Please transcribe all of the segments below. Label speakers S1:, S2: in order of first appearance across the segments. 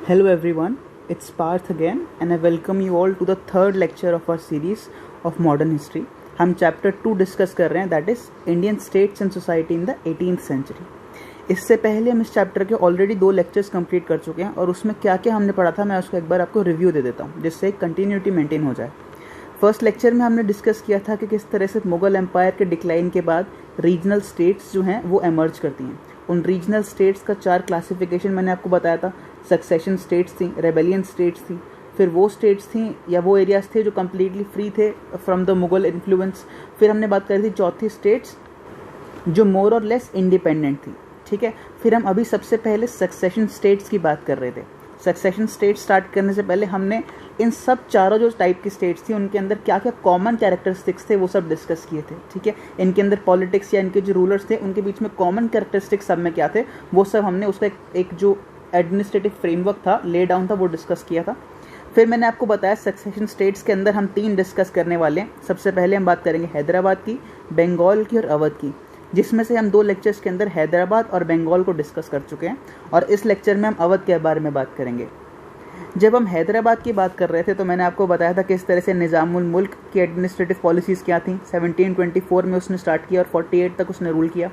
S1: Hello everyone, it's Parth again and I welcome you all to the third lecture of our series of modern history. हम chapter 2 discuss कर रहे हैं, that is Indian states and society in the 18th century. इससे पहले हम इस chapter के already 2 lectures complete कर चुके हैं और उसमें क्या क्या हमने पढ़ा था मैं उसको एक बार आपको रिव्यू दे देता हूँ जिससे कंटिन्यूटी मेंटेन हो जाए. फर्स्ट लेक्चर में हमने डिस्कस किया था कि किस तरह से मुगल एम्पायर के डिक्लाइन के बाद रीजनल स्टेट्स जो हैं वो एमर्ज करती हैं. उन रीजनल स्टेट्स का 4 क्लासिफिकेशन मैंने आपको बताया था. सक्सेशन स्टेट्स थी, रेबेलियन स्टेट्स थी, फिर वो स्टेट्स थी या वो एरियाज थे जो कम्प्लीटली फ्री थे फ्रॉम द मुगल इन्फ्लुएंस. फिर हमने बात करी थी चौथी स्टेट्स जो मोर और लेस इंडिपेंडेंट थी. ठीक है, फिर हम अभी सबसे पहले सक्सेशन स्टेट्स की बात कर रहे थे. सक्सेशन स्टेट स्टार्ट करने से पहले हमने इन सब चारों जो टाइप की स्टेट्स थी उनके अंदर क्या क्या कॉमन कैरेक्टरिस्टिक्स थे वो सब डिस्कस किए थे. ठीक है, इनके अंदर पॉलिटिक्स या इनके जो रूलर्स थे उनके बीच में कॉमन कैरेक्टरिस्टिक्स सब में क्या थे वो सब हमने उसका एक जो एडमिनिस्ट्रेटिव फ्रेमवर्क था, ले डाउन था, वो डिस्कस किया था. फिर मैंने आपको बताया सक्सेशन स्टेट्स के अंदर हम 3 डिस्कस करने वाले हैं. सबसे पहले हम बात करेंगे हैदराबाद की, बंगाल की और अवध की, जिसमें से हम 2 लेक्चर्स के अंदर हैदराबाद और बंगाल को डिस्कस कर चुके हैं और इस लेक्चर में हम अवध के बारे में बात करेंगे. जब हम हैदराबाद की बात कर रहे थे तो मैंने आपको बताया था किस तरह से निज़ामुल मुल्क की एडमिनिस्ट्रेटिव पॉलिसीज़ क्या थी. 1724 में उसने स्टार्ट किया और 48 तक उसने रूल किया.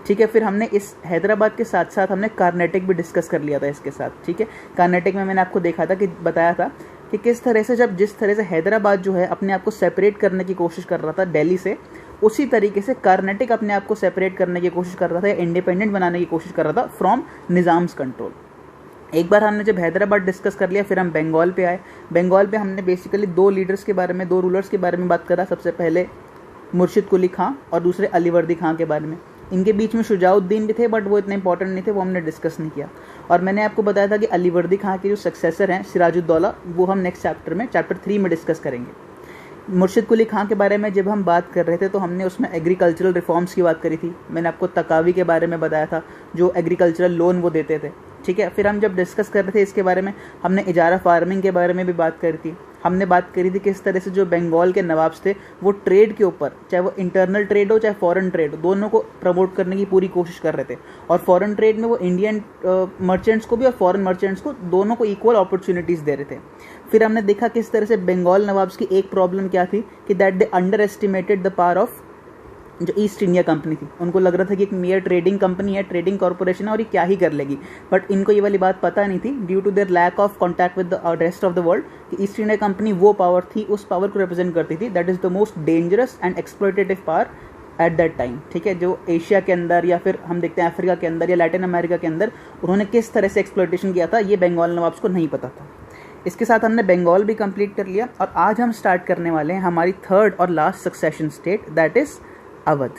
S1: ठीक है, फिर हमने इस हैदराबाद के साथ साथ हमने कार्नेटिक भी डिस्कस कर लिया था इसके साथ. ठीक है, कार्नेटिक में मैंने आपको देखा था कि बताया था कि किस तरह से जिस तरह से हैदराबाद जो है अपने आप को सेपरेट करने की कोशिश कर रहा था दिल्ली से, उसी तरीके से कार्नेटिक अपने आप को सेपरेट करने की कोशिश कर रहा था या इंडिपेंडेंट बनाने की कोशिश कर रहा था फ्रॉम निज़ाम्स कंट्रोल. एक बार हमने जब हैदराबाद डिस्कस कर लिया फिर हम बंगाल पे आए. बंगाल पे हमने बेसिकली 2 लीडर्स के बारे में, 2 रूलर्स के बारे में बात करा. सबसे पहले मुर्शिद कुली खां और दूसरे अलीवर्दी खां के बारे में. इनके बीच में शुजाउद्दीन भी थे बट वो इतने इंपॉर्टेंट नहीं थे, वो हमने डिस्कस नहीं किया. और मैंने आपको बताया था कि अलीवर्दी खां के जो सक्सेसर हैं सिराजुद्दौला, वो हम नेक्स्ट चैप्टर में चैप्टर 3 में डिस्कस करेंगे. मुर्शिद कुली खां के बारे में जब हम बात कर रहे थे तो हमने उसमें एग्रीकल्चरल रिफॉर्म्स की बात करी थी. मैंने आपको तकावी के बारे में बताया था जो एग्रीकल्चरल लोन वो देते थे. ठीक है, फिर हम जब डिस्कस कर रहे थे इसके बारे में हमने इजारा फार्मिंग के बारे में भी बात करी थी. हमने बात करी थी किस तरह से जो बंगाल के नवाब्स थे वो ट्रेड के ऊपर, चाहे वो इंटरनल ट्रेड हो चाहे फॉरेन ट्रेड हो, दोनों को प्रमोट करने की पूरी कोशिश कर रहे थे. और फॉरेन ट्रेड में वो इंडियन मर्चेंट्स को भी और फॉरेन मर्चेंट्स को दोनों को इक्वल अपॉर्चुनिटीज़ दे रहे थे. फिर हमने देखा किस तरह से बंगाल नवाब्स की एक प्रॉब्लम क्या थी कि that they under estimated the power of जो ईस्ट इंडिया कंपनी थी. उनको लग रहा था कि एक मेयर ट्रेडिंग कंपनी है, ट्रेडिंग कॉर्पोरेशन है और ये क्या ही कर लेगी. बट इनको ये वाली बात पता नहीं थी due to their lack of contact with the rest of the world कि ईस्ट इंडिया कंपनी वो पावर थी, उस पावर को रिप्रेजेंट करती थी that is the most dangerous and exploitative power at that time. ठीक है, जो एशिया के अंदर या फिर हम देखते हैं अफ्रीका के अंदर या लैटिन अमेरिका के अंदर उन्होंने किस तरह से एक्सप्लॉयटेशन किया था ये बंगाल नवाब्स को नहीं पता था. इसके साथ हमने बंगाल भी कंप्लीट कर लिया और आज हम स्टार्ट करने वाले हैं हमारी थर्ड और last succession state that is Awadh.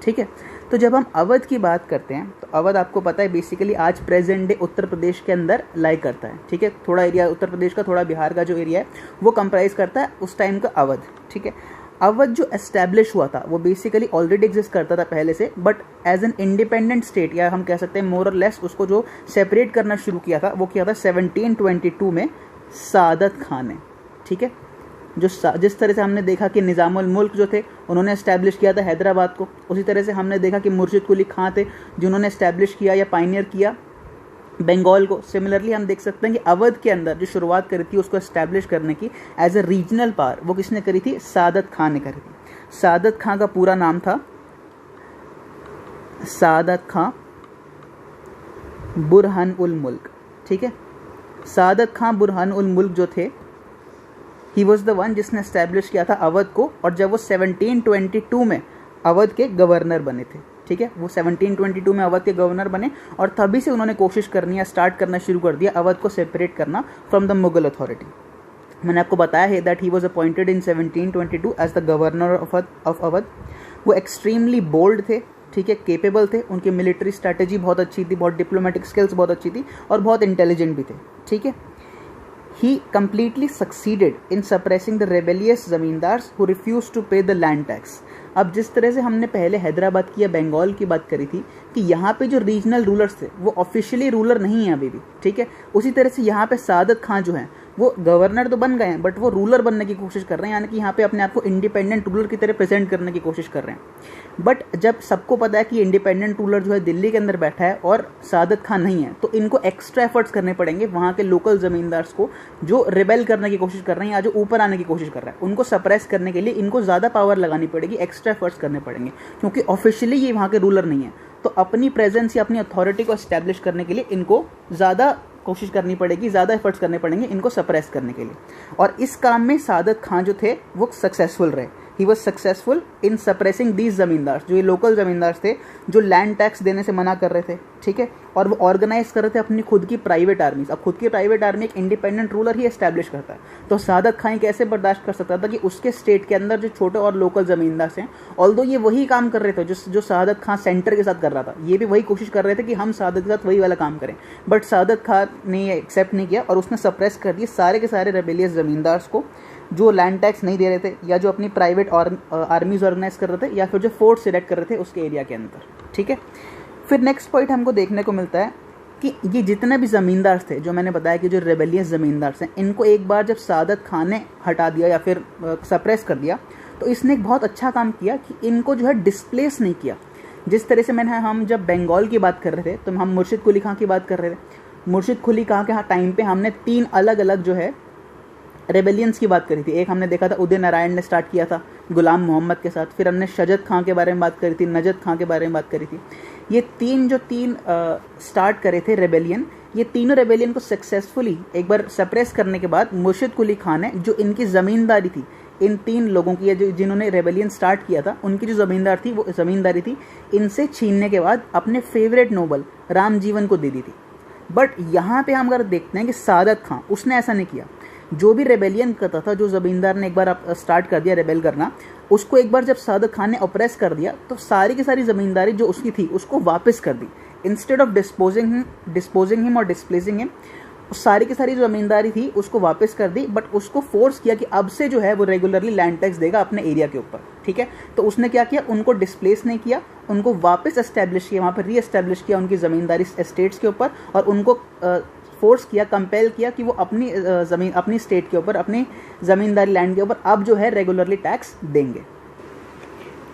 S1: ठीक है, तो जब हम अवध की बात करते हैं तो अवध आपको पता है बेसिकली आज प्रेजेंट डे उत्तर प्रदेश के अंदर लाई करता है. ठीक है, थोड़ा एरिया उत्तर प्रदेश का, थोड़ा बिहार का जो एरिया है वो कंप्राइज करता है उस टाइम का अवध. ठीक है, अवध जो एस्टैब्लिश हुआ था वो बेसिकली ऑलरेडी एग्जिस्ट करता था पहले से, but as an independent state या हम कह सकते हैं मोर और लेस उसको जो सेपरेट करना शुरू किया था वो किया था 1722 में सादत खान ने. ठीक है, जिस तरह से हमने देखा कि निज़ामुल मुल्क जो थे उन्होंने एस्टैब्लिश किया था हैदराबाद को, उसी तरह से हमने देखा कि मुर्शिद कुली खां थे जिन्होंने एस्टैब्लिश किया या पाइनियर किया बंगाल को. सिमिलरली हम देख सकते हैं कि अवध के अंदर जो शुरुआत करी थी उसको एस्टैब्लिश करने की एज ए रीजनल पावर वो किसने करी थी, सादत खां ने करी थी. सादत खां का पूरा नाम था सादत खां बुरहान उल मुल्क. ठीक है, सादत खां बुरहान उल मुल्क जो थे ही वॉज द वन जिसने एस्टैब्लिश किया था अवध को. और जब वो 1722 में अवध के गवर्नर बने थे. ठीक है, वो 1722 में अवध के गवर्नर बने और तभी से उन्होंने कोशिश करनी या स्टार्ट करना शुरू कर दिया अवध को सेपरेट करना फ्रॉम द मुगल अथॉरिटी. मैंने आपको बताया है that he was appointed in 1722 as the governor of Awadh. वो एक्सट्रीमली बोल्ड थे. ठीक है, केपेबल थे, उनकी मिलिट्री स्ट्रैटेजी बहुत अच्छी थी, बहुत डिप्लोमेटिक स्किल्स बहुत अच्छी थी और बहुत इंटेलिजेंट भी थे. ठीक है, he completely succeeded in suppressing the rebellious zamindars who refused to pay the land tax. अब जिस तरह से हमने पहले हैदराबाद की या बंगाल की बात करी थी कि यहाँ पे जो रीजनल रूलर्स थे वो ऑफिशियली रूलर नहीं है अभी भी. ठीक है, उसी तरह से यहाँ पे सादत खां जो हैं वो गवर्नर तो बन गए हैं बट वो रूलर बनने की कोशिश कर रहे हैं, यानी कि यहाँ पे अपने आप को इंडिपेंडेंट रूलर की तरह प्रेजेंट करने की कोशिश कर रहे हैं। बट जब सबको पता है कि इंडिपेंडेंट रूलर जो है दिल्ली के अंदर बैठा है और सादत खान नहीं है, तो इनको एक्स्ट्रा एफर्ट्स करने पड़ेंगे वहाँ के लोकल ज़मींदार्स को जो रिबेल करने की कोशिश कर रहे हैं या जो ऊपर आने की कोशिश कर रहा है, उनको सप्रेस करने के लिए इनको ज़्यादा पावर लगानी पड़ेगी, एक्स्ट्रा एफर्ट्स करने पड़ेंगे, क्योंकि ऑफिशियली ये वहाँ के रूलर नहीं है। तो अपनी प्रेजेंस या अपनी अथॉरिटी को एस्टैब्लिश करने के लिए इनको ज़्यादा कोशिश करनी पड़ेगी, ज़्यादा एफर्ट्स करने पड़ेंगे इनको सप्रेस करने के लिए। और इस काम में सादत खान जो थे वो सक्सेसफुल रहे। He was successful in suppressing these ज़मींदार, जो ये लोकल ज़मींदार थे जो लैंड टैक्स देने से मना कर रहे थे, ठीक है, और वो ऑर्गेनाइज कर रहे थे अपनी खुद की प्राइवेट आर्मीज। अब खुद की प्राइवेट आर्मी एक इंडिपेंडेंट रूलर ही एस्टैब्लिश करता है, तो सादत खान कैसे बर्दाश्त कर सकता था कि उसके स्टेट के अंदर जो छोटे और लोकल ज़मींदार हैं, ऑल्दो ये वही काम कर रहे थे जो सादत खान सेंटर के साथ कर रहा था, ये भी वही कोशिश कर रहे थे कि हम सादत के साथ वही वाला काम करें, बट सादत खान ने ये एक्सेप्ट नहीं किया और उसने सप्रेस कर दिए सारे के सारे रेबेलियस ज़मींदार्स को जो लैंड टैक्स नहीं दे रहे थे या जो अपनी प्राइवेट आर्मीज ऑर्गेनाइज कर रहे थे या फिर जो फोर्ट सिलेक्ट कर रहे थे उसके एरिया के अंदर, ठीक है। फिर नेक्स्ट पॉइंट हमको देखने को मिलता है कि ये जितने भी ज़मींदार थे जो मैंने बताया कि जो रेबेलियस ज़मींदार हैं, इनको एक बार जब सादत खान ने हटा दिया या फिर सप्रेस कर दिया, तो इसने एक बहुत अच्छा काम किया कि इनको जो है डिस्प्लेस नहीं किया। जिस तरह से हम जब बंगाल की बात कर रहे थे तो हम मुर्शिद कुली खां की बात कर रहे थे। मुर्शिद कुली खां के टाइम पे हमने 3 अलग अलग जो है रेबेलियंस की बात करी थी। एक हमने देखा था उदय नारायण ने स्टार्ट किया था गुलाम मोहम्मद के साथ, फिर हमने शजत खां के बारे में बात करी थी, नजत खां के बारे में बात करी थी। ये तीन स्टार्ट करे थे रेबेलियन, ये तीनों रेबेलियन को सक्सेसफुली एक बार सप्रेस करने के बाद मुर्शिद कुली खान ने जो इनकी ज़मींदारी थी, इन 3 लोगों की जो जिन्होंने रेबेलियन स्टार्ट किया था, उनकी जो ज़मींदारी थी इनसे छीनने के बाद अपने फेवरेट नोबल रामजीवन को दे दी थी। बट यहाँ पे हम अगर देखते हैं कि सादत खां उसने ऐसा नहीं किया। जो भी रेबेलियन करता था, जो ज़मींदार ने एक बार स्टार्ट कर दिया रेबेल करना, उसको एक बार जब सादत खान ने ऑप्रेस कर दिया तो सारी की सारी ज़मींदारी जो उसकी थी उसको वापस कर दी। इंस्टेड ऑफ डिस्पोजिंग हिम और डिस्प्लेसिंग हिम, सारी की सारी जो ज़मींदारी थी उसको वापस कर दी, बट उसको फोर्स किया कि अब से जो है वो रेगुलरली लैंड टैक्स देगा अपने एरिया के ऊपर, ठीक है। तो उसने क्या किया, उनको डिस्प्लेस नहीं किया, उनको वापस एस्टैब्लिश किया, वहाँ पर री एस्टैब्लिश किया उनकी ज़मींदारी स्टेट्स के ऊपर, और उनको फोर्स किया, कंपेल किया कि वो अपनी स्टेट के ऊपर, अपनी ज़मींदारी लैंड के ऊपर अब जो है रेगुलरली टैक्स देंगे,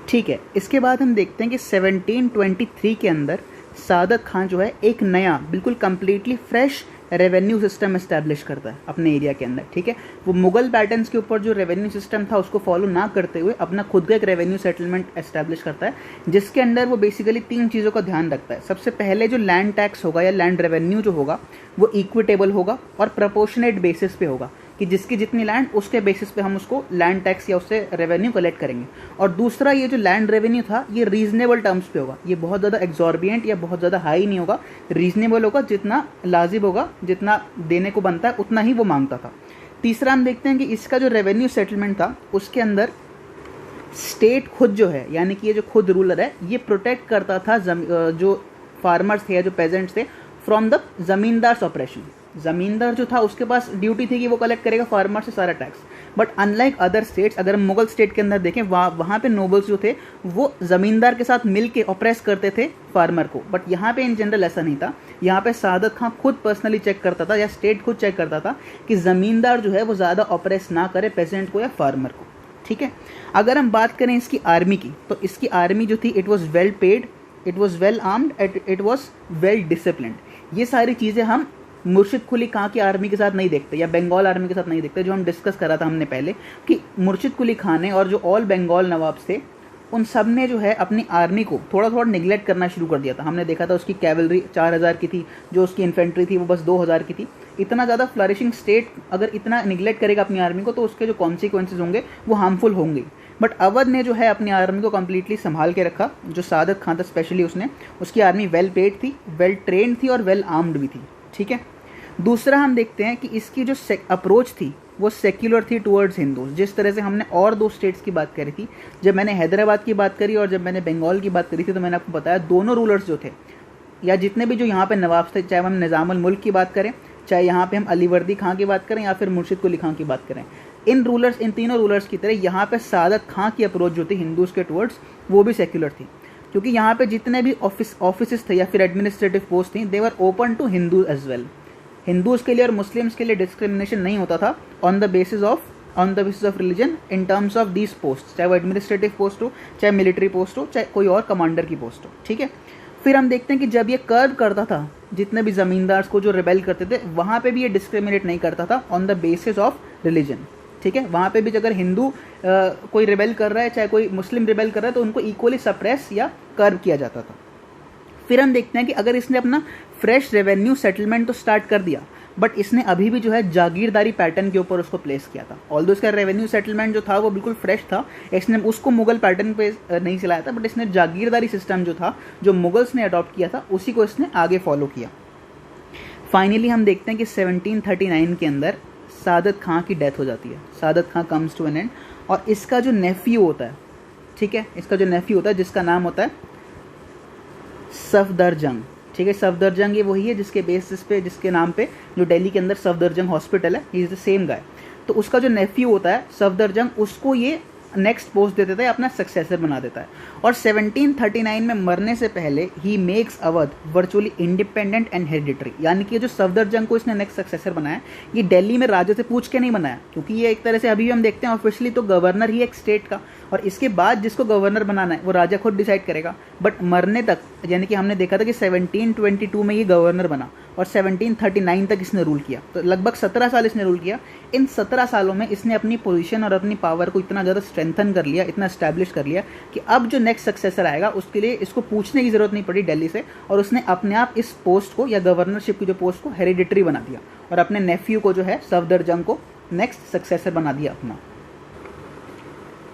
S1: ठीक है। इसके बाद हम देखते हैं कि 1723 के अंदर सादत खान जो है एक नया बिल्कुल completely fresh revenue system establish करता है अपने एरिया के अंदर, ठीक है। वो मुगल पैटर्न्स के ऊपर जो रेवेन्यू सिस्टम था उसको फॉलो ना करते हुए अपना खुद का एक रेवेन्यू सेटलमेंट एस्टैब्लिश करता है, जिसके अंदर वो बेसिकली 3 चीज़ों का ध्यान रखता है। सबसे पहले जो लैंड टैक्स होगा या लैंड रेवेन्यू जो होगा वो इक्विटेबल होगा और प्रोपोर्शनेट बेसिस पे होगा, कि जिसकी जितनी लैंड उसके बेसिस पे हम उसको लैंड टैक्स या उससे रेवेन्यू कलेक्ट करेंगे। और दूसरा, ये जो लैंड रेवेन्यू था ये रीजनेबल टर्म्स पे होगा, ये बहुत ज़्यादा एग्जॉर्बियंट या बहुत ज़्यादा हाई नहीं होगा, रीजनेबल होगा, जितना लाजिब होगा, जितना देने को बनता है उतना ही वो मांगता था। तीसरा हम देखते हैं कि इसका जो रेवेन्यू सेटलमेंट था उसके अंदर स्टेट खुद जो है, यानी कि ये जो खुद रूलर है, ये प्रोटेक्ट करता था जो फार्मर्स थे या जो पेजेंट्स थे फ्रॉम द ज़मींदार्स ऑपरेशन। ज़मींदार जो था उसके पास ड्यूटी थी कि वो कलेक्ट करेगा फार्मर से सारा tax, but unlike other states, अगर हम मुगल स्टेट के अंदर देखें वहाँ पे नोबल्स जो थे वो ज़मींदार के साथ मिल के ऑपरेस करते थे फार्मर को, बट यहाँ पे इन जनरल ऐसा नहीं था। यहाँ पे सादत खान खुद पर्सनली चेक करता था या स्टेट खुद चेक करता था कि ज़मींदार जो है वो ज़्यादा ऑपरेस ना करे पेजेंट को या फार्मर को, ठीक है। अगर हम बात करें इसकी आर्मी की, तो इसकी आर्मी जो थी it was well paid, it was well armed, it was well disciplined. ये सारी चीज़ें हम मुर्शिद कुली खां की आर्मी के साथ नहीं देखते या बंगाल आर्मी के साथ नहीं देखते, जो हम डिस्कस करा था हमने पहले कि मुर्शिद कुली खां ने और जो ऑल बंगाल नवाब्स थे उन सब ने जो है अपनी आर्मी को थोड़ा थोड़ा निगलेक्ट करना शुरू कर दिया था। हमने देखा था उसकी कैवलरी 4000 की थी, जो उसकी इन्फेंट्री थी वो बस 2000 की थी। इतना ज़्यादा फ्लरिशिंग स्टेट अगर इतना निगलेक्ट करेगा अपनी आर्मी को तो उसके जो कॉन्सिक्वेंसेज होंगे वो हार्मफुल होंगे। बट अवध ने जो है अपनी आर्मी को कम्प्लीटली संभाल के रखा। जो सादत खान था स्पेशली उसकी आर्मी वेल पेड थी, वेल ट्रेंड थी और वेल आर्म्ड भी थी, ठीक है। दूसरा हम देखते हैं कि इसकी जो अप्रोच थी वो सेक्युलर थी टुवर्ड्स हिंदूज। जिस तरह से हमने और 2 स्टेट्स की बात करी थी, जब मैंने हैदराबाद की बात करी और जब मैंने बंगाल की बात करी थी, तो मैंने आपको बताया दोनों रूलर्स जो थे या जितने भी जो यहाँ पे नवाब थे, चाहे हम निज़ामुल मुल्क की बात करें, चाहे यहाँ पे हम अलीवर्दी खां की बात करें या फिर मुर्शिद कुली खां की बात करें, इन तीनों रूलर्स की तरह यहाँ पे सादत खां की अप्रोच जो थी हिंदूज़ के टुवर्ड्स वो भी सेक्युलर थी, क्योंकि यहाँ पे जितने भी ऑफिस थे या फिर एडमिनिस्ट्रेटिव पोस्ट थी they were open to Hindu as well. Hindus के लिए और मुस्लिम्स के लिए डिस्क्रिमिनेशन नहीं होता था on the basis of religion in terms of these post, चाहे वो एडमिनिस्ट्रेटिव पोस्ट हो, चाहे मिलिट्री पोस्ट हो, चाहे कोई और कमांडर की पोस्ट हो, ठीक है। फिर हम देखते हैं कि जब ये कर्व करता था जितने भी ज़मींदार को जो रिबेल करते थे, वहाँ पे भी ये डिस्क्रिमिनेट नहीं करता था on the basis of religion, ठीक है। वहाँ पे भी अगर हिंदू कोई रिबेल कर रहा है, चाहे कोई मुस्लिम रिबेल कर रहा है, तो उनको इक्वली सप्रेस या कर्व किया जाता था। फिर हम देखते हैं कि अगर इसने अपना फ्रेश रेवेन्यू सेटलमेंट तो स्टार्ट कर दिया, बट इसने अभी भी जो है जागीरदारी पैटर्न के ऊपर उसको प्लेस किया था। ऑल्दो इसका रेवेन्यू सेटलमेंट जो था वो बिल्कुल फ्रेश था, इसने उसको मुगल पैटर्न पे नहीं चलाया था, बट इसने जागीरदारी सिस्टम जो था, जो मुगल्स ने अडॉप्ट किया था, उसी को इसने आगे फॉलो किया। फाइनली हम देखते हैं कि 1739 के अंदर सादत खां की डेथ हो जाती है। सादत खां कम्स टू एन एंड, और इसका जो नेफ्यू होता है, ठीक है, इसका जो नेफ्यू होता है जिसका नाम होता है सफदरजंग, ठीक है। सफदरजंग ये वही है जिसके बेसिस पे, जिसके नाम पे जो दिल्ली के अंदर सफदरजंग हॉस्पिटल है, he is the same guy. तो उसका जो नेफ्यू होता है सफदरजंग, उसको ये नेक्स्ट पोस्ट दे देता है, अपना सक्सेसर बना देता है। और 1739 में मरने से पहले he makes Awadh virtually independent and hereditary, यानी कि जो सफदरजंग को इसने नेक्स्ट सक्सेसर बनाया, ये दिल्ली में राजा से पूछ के नहीं बनाया, क्योंकि ये एक तरह से अभी भी हम देखते हैं ऑफिशियली तो गवर्नर ही एक स्टेट का, और इसके बाद जिसको गवर्नर बनाना है वो राजा खुद डिसाइड करेगा। बट मरने तक, यानी कि हमने देखा था कि 1722 में ये गवर्नर बना और 1739 तक इसने रूल किया, तो लगभग 17 साल इसने रूल किया। इन 17 सालों में इसने अपनी पोजीशन और अपनी पावर को इतना ज़्यादा स्ट्रेंथन कर लिया, इतना एस्टैब्लिश कर लिया कि अब जो नेक्स्ट सक्सेसर आएगा उसके लिए इसको पूछने की ज़रूरत नहीं पड़ी दिल्ली से, और उसने अपने आप इस पोस्ट को या गवर्नरशिप की जो पोस्ट को हेरिडिटरी बना दिया और अपने नेफ्यू को जो है सफदरजंग को नेक्स्ट सक्सेसर बना दिया अपना।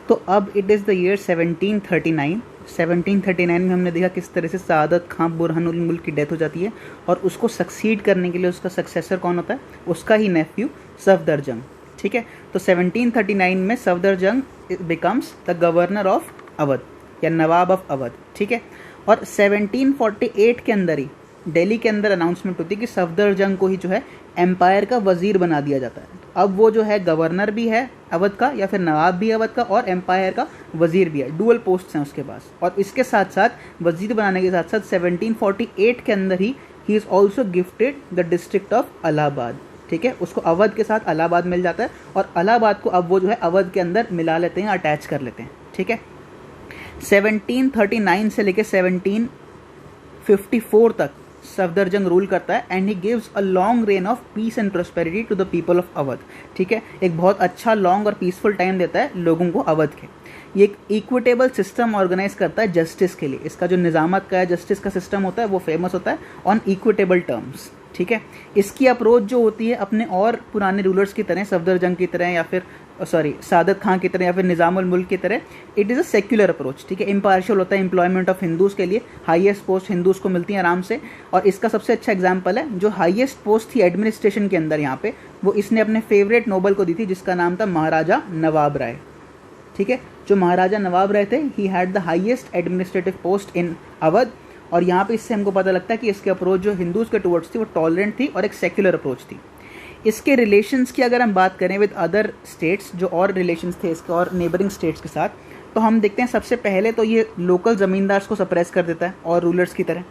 S1: तो अब इट इज़ द ईयर 1739। 1739 में हमने देखा किस तरह से सादत खां बुरहानुल मुल्क की डेथ हो जाती है, और उसको सक्सीड करने के लिए उसका सक्सेसर कौन होता है, उसका ही नेफ्यू सफदरजंग, ठीक है। तो 1739 में Safdarjung becomes the governor of Awadh या नवाब ऑफ अवध, ठीक है। और 1748 के अंदर ही दिल्ली के अंदर अनाउंसमेंट होती है कि सफदरजंग को ही जो है एम्पायर का वजीर बना दिया जाता है। अब वो जो है गवर्नर भी है अवध का, या फिर नवाब भी अवध का, और एम्पायर का वजीर भी है, डुअल पोस्ट हैं उसके पास। और इसके साथ साथ वजीर बनाने के साथ साथ 1748 के अंदर he is also gifted the district of Allahabad, ठीक है। उसको अवध के साथ इलाहाबाद मिल जाता है, और इलाहाबाद को अब वो जो है अवध के अंदर मिला लेते हैं, अटैच कर लेते हैं, ठीक है। 1739 से लेकर 1754 तक सफदरजंग रूल करता है, and he gives a long reign of peace and prosperity to the people of Awadh, ठीक है। एक बहुत अच्छा लॉन्ग और पीसफुल टाइम देता है लोगों को अवध के। ये एक इक्विटेबल सिस्टम ऑर्गेनाइज करता है जस्टिस के लिए। इसका जो निजामत का है, जस्टिस का सिस्टम होता है, वो फेमस होता है ऑन इक्विटेबल टर्म्स, ठीक है। इसकी अप्रोच जो होती है अपने और पुराने रूलर्स की तरह, सफदरजंग की तरह, या फिर सादत खां की तरह, या फिर निज़ामुल मुल्क की तरह, it is a secular approach, ठीक है। इम्पार्शियल होता है, एम्प्लॉयमेंट ऑफ हिंदूज़ के लिए हाईएस्ट पोस्ट हिंदूज़ को मिलती हैं आराम से। और इसका सबसे अच्छा एग्जाम्पल है, जो हाईएस्ट पोस्ट थी एडमिनिस्ट्रेशन के अंदर यहाँ पे, वो इसने अपने फेवरेट नोबल को दी थी, जिसका नाम था महाराजा नवाब राय, ठीक है। जो महाराजा नवाब राय थे, he had the highest administrative post इन अवध। और यहाँ पे इससे हमको पता लगता है कि इसकी अप्रोच जो हिंदूज़ के टुवर्ड्स थी वो टॉलरेंट थी और एक सेक्युलर अप्रोच थी। इसके रिलेशंस की अगर हम बात करें विद अदर स्टेट्स, जो और रिलेशंस थे इसके और नेबरिंग स्टेट्स के साथ, तो हम देखते हैं सबसे पहले तो ये लोकल ज़मींदार्स को सप्रेस कर देता है और रूलर्स की तरह।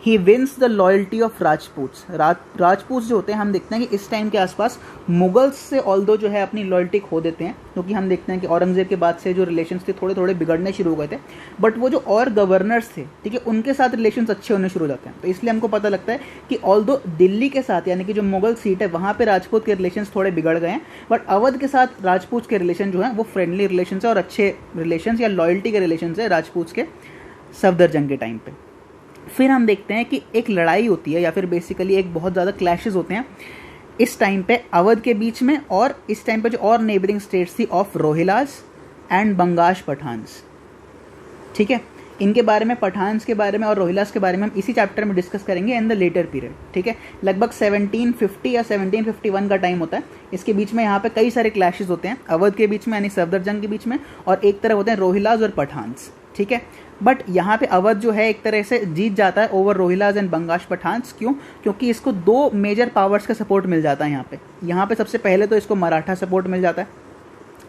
S1: He wins the loyalty of Rajputs. Rajput जो होते हैं, हम देखते हैं कि इस टाइम के आसपास मुगल्स से ऑल्दो जो है अपनी लॉयल्टी खो देते हैं, क्योंकि हम देखते हैं कि औरंगजेब के बाद से जो रिलेशंस थे थोड़े थोड़े बिगड़ने शुरू हो गए थे, बट वो जो और गवर्नर्स थे, ठीक है, उनके साथ रिलेशंस अच्छे होने शुरू हो जाते हैं। तो इसलिए हमको पता लगता है कि ऑल्दो दिल्ली के साथ, यानी कि जो मुगल सीट है वहाँ पर राजपूत के रिलेशंस थोड़े बिगड़ गए हैं, बट अवध के साथ राजपूत के रिलेशन जो हैं वो फ्रेंडली रिलेशंस है और अच्छे रिलेशंस या लॉयल्टी के रिलेशंस है राजपूत के सफदरजंग के टाइम पे। फिर हम देखते हैं कि एक लड़ाई होती है, या फिर बेसिकली एक बहुत ज़्यादा क्लैशेस होते हैं इस टाइम पे अवध के बीच में, और इस टाइम पे जो और नेबरिंग स्टेट्स थी ऑफ रोहिलास एंड बंगाश पठान्स, ठीक है। इनके बारे में, पठान्स के बारे में और रोहिलास के बारे में हम इसी चैप्टर में डिस्कस करेंगे इन द लेटर पीरियड, ठीक है। लगभग 1750 या 1751 का टाइम होता है। इसके बीच में यहाँ पे कई सारे क्लैशेस होते हैं अवध के बीच में, यानी सफदरजंग के बीच में, और एक तरफ होते हैं रोहिलास और पठान्स, ठीक है। बट यहाँ पे अवध जो है एक तरह से जीत जाता है ओवर रोहिलास एंड बंगाश पठान्स। क्यों? क्योंकि इसको दो मेजर पावर्स का सपोर्ट मिल जाता है यहाँ पे सबसे पहले तो इसको मराठा सपोर्ट मिल जाता है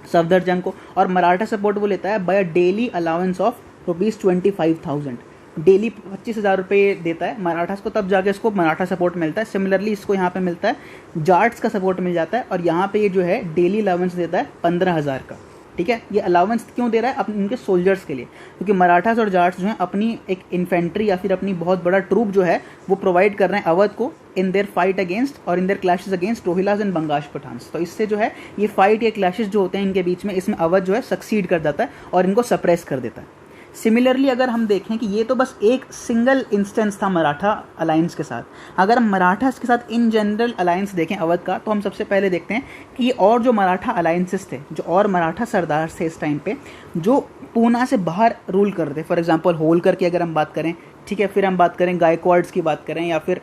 S1: सफदरजंग को, और मराठा सपोर्ट वो लेता है by a daily allowance of ₹25,000, daily 25,000 रुपये देता है मराठास को, तब जाके इसको मराठा सपोर्ट मिलता है। सिमिलरली इसको यहाँ पे मिलता है जाट्स का सपोर्ट मिल जाता है, और यहाँ पे ये जो है डेली अलाउंस देता है 15,000 का। ठीक है, ये अलाउंस क्यों दे रहा है? अपने उनके सोल्जर्स के लिए, क्योंकि मराठास और जाट्स जो हैं अपनी एक इन्फेंट्री या फिर अपनी बहुत बड़ा ट्रूप जो है वो प्रोवाइड कर रहे हैं अवध को इन देयर फाइट अगेंस्ट और in their clashes against Rohillas and Bangash Pathans. तो इससे जो है ये फाइट या क्लैशेस जो होते हैं इनके बीच में, इसमें अवध जो है सक्सीड कर जाता है और इनको सप्रेस कर देता है। सिमिलरली अगर हम देखें कि ये तो बस एक सिंगल इंस्टेंस था मराठा अलायंस के साथ, अगर हम मराठास के साथ इन जनरल अलायंस देखें अवध का, तो हम सबसे पहले देखते हैं कि और जो मराठा अलायंसेस थे, जो और मराठा सरदार थे इस टाइम पे जो पूना से बाहर रूल कर रहे थे, फॉर एग्जांपल होलकर की अगर हम बात करें, ठीक है, फिर हम बात करें गायकवाड्स की बात करें, या फिर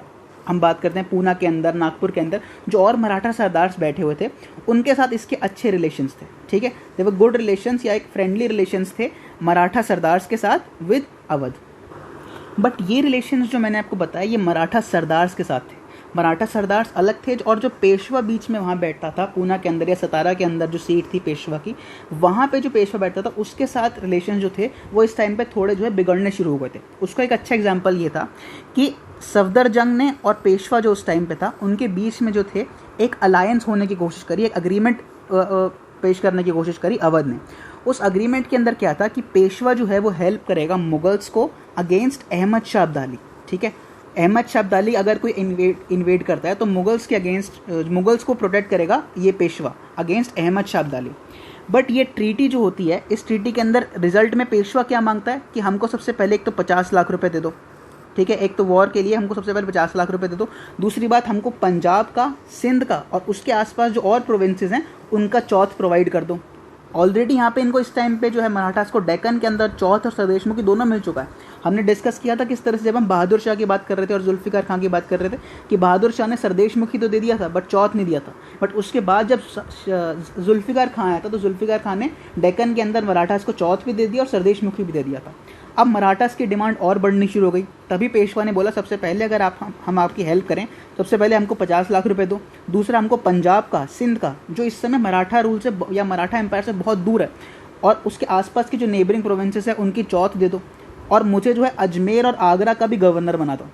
S1: हम बात करते हैं पूना के अंदर, नागपुर के अंदर जो और मराठा सरदार्स बैठे हुए थे, उनके साथ इसके अच्छे रिलेशंस थे। ठीक है, दे वर गुड रिलेशंस या एक फ्रेंडली रिलेशंस थे मराठा सरदार्स के साथ विद अवध। बट ये रिलेशंस जो मैंने आपको बताया ये मराठा सरदार्स के साथ थे। मराठा सरदार्स अलग थे, और जो पेशवा बीच में वहाँ बैठता था पूना के अंदर या सतारा के अंदर जो सीट थी पेशवा की, वहाँ पे जो पेशवा बैठता था उसके साथ रिलेशन जो थे वो इस टाइम पे थोड़े जो है बिगड़ने शुरू हो गए थे। उसका एक अच्छा एग्जाम्पल ये था कि सफदरजंग ने और पेशवा जो उस टाइम पे था उनके बीच में जो थे एक अलायंस होने की कोशिश करी, एक अग्रीमेंट पेश करने की कोशिश करी अवध ने। उस अग्रीमेंट के अंदर क्या था कि पेशवा जो है वो हेल्प करेगा मुगल्स को अगेंस्ट अहमद शाह अब्दाली। ठीक है, अहमद शाह अब्दाली अगर कोई इन्वेड करता है तो मुगल्स के अगेंस्ट, मुगल्स को प्रोटेक्ट करेगा ये पेशवा अगेंस्ट अहमद शाह अब्दाली। बट ये ट्रीटी जो होती है, इस ट्रीटी के अंदर रिजल्ट में पेशवा क्या मांगता है कि हमको सबसे पहले एक तो 50 लाख रुपए दे दो। ठीक है, एक तो वॉर के लिए हमको सबसे पहले 50 लाख रुपए दे दो, दूसरी बात हमको पंजाब का, सिंध का और उसके आसपास जो और प्रोविंसेस हैं उनका चौथ प्रोवाइड कर दो। ऑलरेडी यहाँ पे इनको इस टाइम पे जो है मराठास को डेक्कन के अंदर चौथ और सरदेशमुखी दोनों मिल चुका है। हमने डिस्कस किया था किस तरह से, जब हम बहादुर शाह की बात कर रहे थे और जुल्फिकार खान की बात कर रहे थे, कि बहादुर शाह ने सरदेशमुखी तो दे दिया था बट चौथ नहीं दिया था। बट उसके बाद जब जुल्फिकार खान आया था तो जुल्फिकार खान ने डेक्कन के अंदर मराठास को चौथ भी दे दिया और सरदेशमुखी भी दे दिया था। अब मराठास की डिमांड और बढ़नी शुरू हो गई, तभी पेशवा ने बोला सबसे पहले अगर हम आपकी हेल्प करें, सबसे पहले हमको 50 लाख रुपए दो, दूसरा हमको पंजाब का, सिंध का, जो इस समय मराठा रूल से या मराठा एम्पायर से बहुत दूर है, और उसके आसपास की जो नेबरिंग प्रोविंसेस है उनकी चौथ दे दो, और मुझे जो है अजमेर और आगरा का भी गवर्नर बना दो।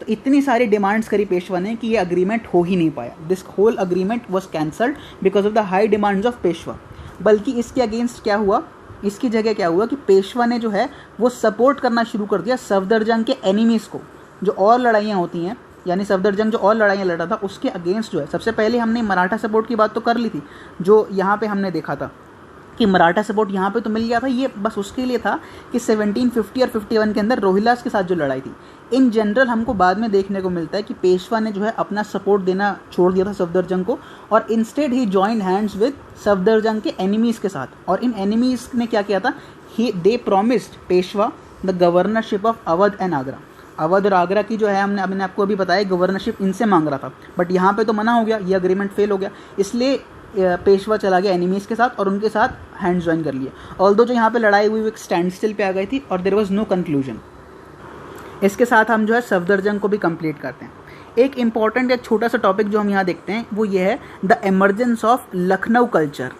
S1: तो इतनी सारी डिमांड्स करी पेशवा ने कि ये अग्रीमेंट हो ही नहीं पाया। This whole agreement was cancelled because of the high demands of Peshwa. बल्कि इसके अगेंस्ट क्या हुआ, इसकी जगह क्या हुआ कि पेशवा ने जो है वो सपोर्ट करना शुरू कर दिया सफदरजंग के एनिमीज़ को, जो और लड़ाइयाँ होती हैं, यानी सफदरजंग जो और लड़ाइयाँ लड़ रहा था उसके अगेंस्ट जो है। सबसे पहले हमने मराठा सपोर्ट की बात तो कर ली थी, जो यहाँ पे हमने देखा था कि मराठा सपोर्ट यहाँ पे तो मिल गया था, ये बस उसके लिए था कि 1750 और 51 के अंदर रोहिलास के साथ जो लड़ाई थी। इन जनरल हमको बाद में देखने को मिलता है कि पेशवा ने जो है अपना सपोर्ट देना छोड़ दिया था सफदरजंग को, और instead he joined hands with Safdarjung के एनिमीज़ के साथ। और इन एनिमीज़ ने क्या किया था, they promised Peshwa the governorship of Awadh and Agra. Awadh और आगरा की जो है हमने आपको अभी बताया गवर्नरशिप इनसे मांग रहा था, बट यहाँ पे तो मना हो गया, ये अग्रीमेंट फेल हो गया, इसलिए पेशवा चला गया एनिमीज़ के साथ और उनके साथ हैंड ज्वाइन कर लिए। ऑल्दो जो यहाँ पे लड़ाई हुई वो एक स्टैंड स्टिल पे आ गई थी और देयर वाज नो कंक्लूजन। इसके साथ हम जो है सफदरजंग को भी कंप्लीट करते हैं। एक इंपॉर्टेंट एक छोटा सा टॉपिक जो हम यहाँ देखते हैं वो ये है the emergence of Lucknow culture.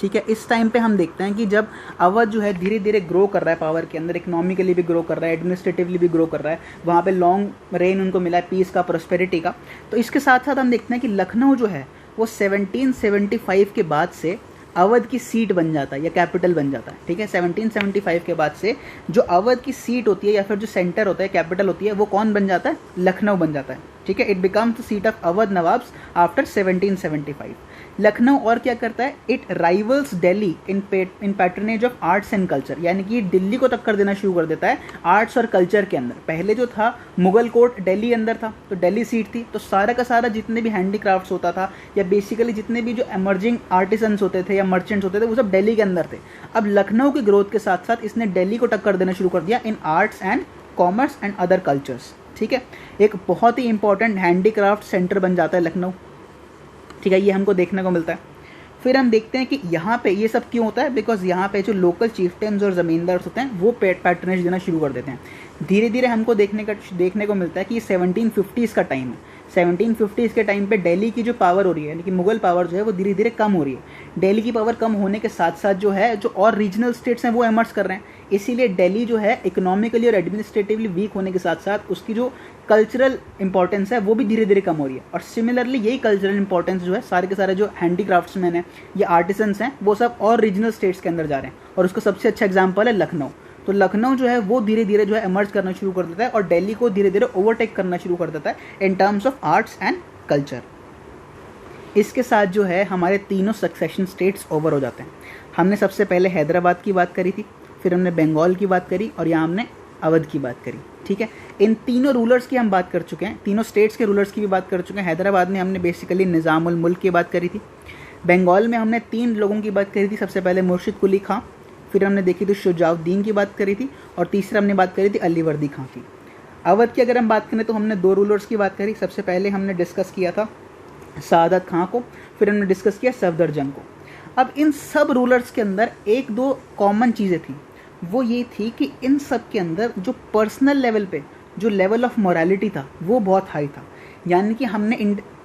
S1: ठीक है, इस टाइम पे हम देखते हैं कि जब अवध जो है धीरे धीरे ग्रो कर रहा है पावर के अंदर, इकोनॉमिकली भी ग्रो कर रहा है, एडमिनिस्ट्रेटिवली भी ग्रो कर रहा है, वहाँ पे लॉन्ग रेन उनको मिला है पीस का, प्रोस्पेरिटी का। तो इसके साथ साथ हम देखते हैं कि लखनऊ जो है वो 1775 के बाद से अवध की सीट बन जाता है या कैपिटल बन जाता है। ठीक है, 1775 के बाद से जो अवध की सीट होती है या फिर जो सेंटर होता है, कैपिटल होती है, वो कौन बन जाता है, लखनऊ बन जाता है। ठीक है, it becomes the seat of Awadh Nawabs after 1775। Lucknow और क्या करता है, it rivals Delhi in patronage of arts and culture, यानी कि दिल्ली को टक्कर देना शुरू कर देता है आर्ट्स और कल्चर के अंदर। पहले जो था मुगल कोर्ट दिल्ली अंदर था, तो दिल्ली सीट थी, तो सारा का सारा जितने भी हैंडीक्राफ्ट्स होता था या बेसिकली जितने भी जो एमर्जिंग आर्टिसंस होते थे या मर्चेंट्स होते थे वो सब दिल्ली के अंदर थे। अब लखनऊ की ग्रोथ के साथ साथ इसने दिल्ली को टक्कर देना शुरू कर दिया in arts and commerce and other cultures. ठीक है, एक बहुत ही इंपॉर्टेंट हैंडीक्राफ्ट सेंटर बन जाता है लखनऊ। ठीक है, ये हमको देखने को मिलता है। फिर हम देखते हैं कि यहाँ पे ये सब क्यों होता है, बिकॉज यहाँ पे जो लोकल चीफ्टेन्स और ज़मींदार्स होते हैं वो पैट्रनेज देना शुरू कर देते हैं। धीरे धीरे हमको देखने को मिलता है कि 1750s का टाइम है। 1750s के टाइम पे दिल्ली की जो पावर हो रही है, यानी कि मुगल पावर जो है वो धीरे धीरे कम हो रही है। दिल्ली की पावर कम होने के साथ साथ जो है जो और रीजनल स्टेट्स हैं वो एमर्ज कर रहे हैं। इसीलिए दिल्ली जो है इकोनॉमिकली और एडमिनिस्ट्रेटिवली वीक होने के साथ साथ उसकी जो कल्चरल इंपॉर्टेंस है वो भी धीरे धीरे कम हो रही है। और सिमिलरली यही कल्चरल इंपॉर्टेंस जो है सारे के सारे जो हैंडीक्राफ्ट्समैन हैं या आर्टिसंस हैं वो सब और रीजनल स्टेट्स के अंदर जा रहे हैं। और उसका सबसे अच्छा एग्जाम्पल है लखनऊ। तो लखनऊ जो है वो धीरे धीरे जो है इमर्ज करना शुरू कर देता है और दिल्ली को धीरे धीरे ओवरटेक करना शुरू कर देता है इन terms of arts and culture. इसके साथ जो है हमारे तीनों सक्सेशन स्टेट्स ओवर हो जाते हैं। हमने सबसे पहले हैदराबाद की बात करी थी, फिर हमने बंगाल की बात करी और यहाँ हमने अवध की बात करी। ठीक है, इन तीनों रूलर्स की हम बात कर चुके हैं, तीनों स्टेट्स के रूलर्स की भी बात कर चुके हैं। हैदराबाद में हमने बेसिकली निज़ामुल मुल्क की बात करी थी। बंगाल में हमने 3 लोगों की बात करी थी, सबसे पहले मुर्शिद कुली खां, फिर हमने देखी थी शुजाउद्दीन की बात करी थी और तीसरा हमने बात करी थी अली वर्दी खां की। अवध की अगर हम बात करें तो हमने 2 रूलर्स की बात करी। सबसे पहले हमने डिस्कस किया था सादत खां को, फिर हमने डिस्कस किया सफदरजंग को। अब इन सब रूलर्स के अंदर 1-2 कॉमन चीज़ें थी, वो ये थी कि इन सब के अंदर जो पर्सनल लेवल पे जो लेवल ऑफ मोरालिटी था वो बहुत हाई था। यानी कि हमने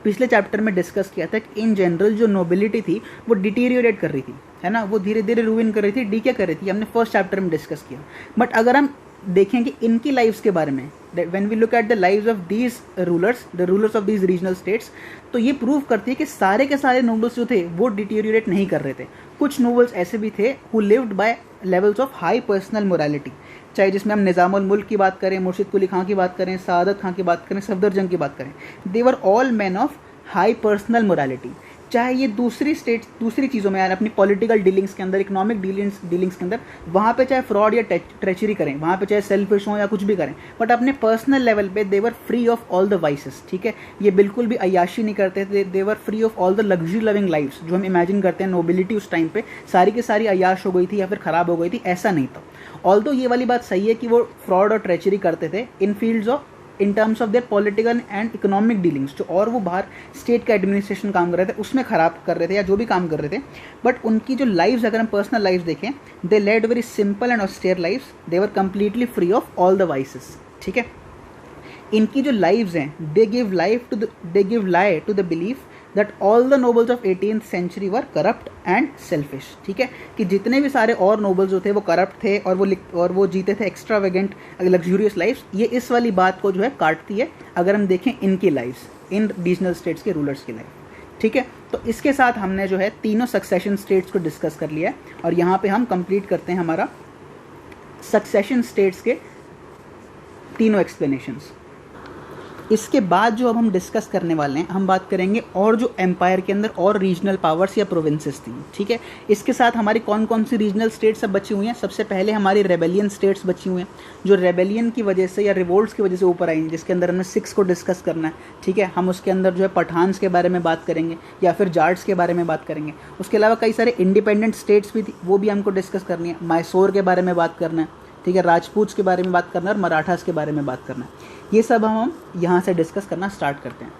S1: पिछले चैप्टर में डिस्कस किया था कि इन जनरल जो नोबिलिटी थी वो डिटीरियोरेट कर रही थी, है ना, वो धीरे धीरे रूइन कर रही थी, डीके कर रही थी, हमने फर्स्ट चैप्टर में डिस्कस किया। बट अगर हम देखें कि इनकी लाइफ्स के बारे में, when we look at the lives of these rulers, the rulers of these regional states, तो ये प्रूव करती है कि सारे के सारे नोबल्स जो थे वो डिटीरियोरेट नहीं कर रहे थे। कुछ नोबल्स ऐसे भी थे who lived bye levels of high personal morality, चाहे जिसमें हम निज़ामुल मुल्क की बात करें, मुर्शिद कुली खां की बात करें, सादत खां की बात करें, सफदरजंग की बात करें, they were all man of high personal morality. चाहे ये दूसरी चीज़ों में यार अपनी पॉलिटिकल डीलिंग्स के अंदर, इकोनॉमिक डीलिंग्स के अंदर, वहाँ पे चाहे फ्रॉड या ट्रेचरी करें, वहाँ पे चाहे सेल्फिश हों या कुछ भी करें, बट अपने पर्सनल लेवल पे they were free of all the vices. ठीक है, ये बिल्कुल भी अय्याशी नहीं करते थे, they were free of all the luxury loving lifes. जो हम इमेजिन करते हैं नोबिलिटी उस टाइम पे सारी की सारी अय्याश हो गई थी या फिर ख़राब हो गई थी, ऐसा नहीं था। ऑल्दो ये वाली बात सही है कि वो फ्रॉड और ट्रेचरी करते थे in fields of, in terms of their political and economic dealings, जो और वो बाहर स्टेट का एडमिनिस्ट्रेशन काम कर रहे थे उसमें ख़राब कर रहे थे या जो भी काम कर रहे थे। बट उनकी जो लाइव्स, अगर हम पर्सनल लाइव्स देखें, they led very simple and austere lives, they were completely free of all the vices. ठीक है, इनकी जो लाइव्स हैं, they give lie to the belief that all the nobles of 18th century were corrupt and selfish. ठीक है, कि जितने भी सारे और नोबल्स जो थे वो करप्ट थे और वो जीते थे एक्स्ट्रावेगेंट लग्जूरियस लाइफ्स। ये इस वाली बात को जो है काटती है अगर हम देखें इनकी लाइफ्स, इन रीजनल स्टेट्स के रूलर्स की लाइफ। ठीक है, तो इसके साथ हमने जो है तीनों सक्सेशन स्टेट्स को डिस्कस कर लिया है और यहाँ पे हम कंप्लीट करते हैं हमारा सक्सेशन स्टेट्स के तीनों एक्सप्लेनेशंस। इसके बाद जो अब हम डिस्कस करने वाले हैं, हम बात करेंगे और जो एम्पायर के अंदर और रीजनल पावर्स या प्रोविंसेस थी। ठीक है, इसके साथ हमारी कौन कौन सी रीजनल स्टेट्स अब बची हुई हैं। सबसे पहले हमारी रेबेलियन स्टेट्स बची हुई हैं, जो रेबेलियन की वजह से या रिवोल्ट्स की वजह से ऊपर आई हैं, जिसके अंदर हमने 6 को डिस्कस करना है। ठीक है, हम उसके अंदर जो है पठान्स के बारे में बात करेंगे या फिर जाट्स के बारे में बात करेंगे। उसके अलावा कई सारे इंडिपेंडेंट स्टेट्स भी थी, वो भी हमको डिस्कस करनी है। मैसूर के बारे में बात करना है, ठीक है, राजपूत के बारे में बात करना है और मराठास के बारे में बात करना है। ये सब हम यहाँ से डिस्कस करना स्टार्ट करते हैं।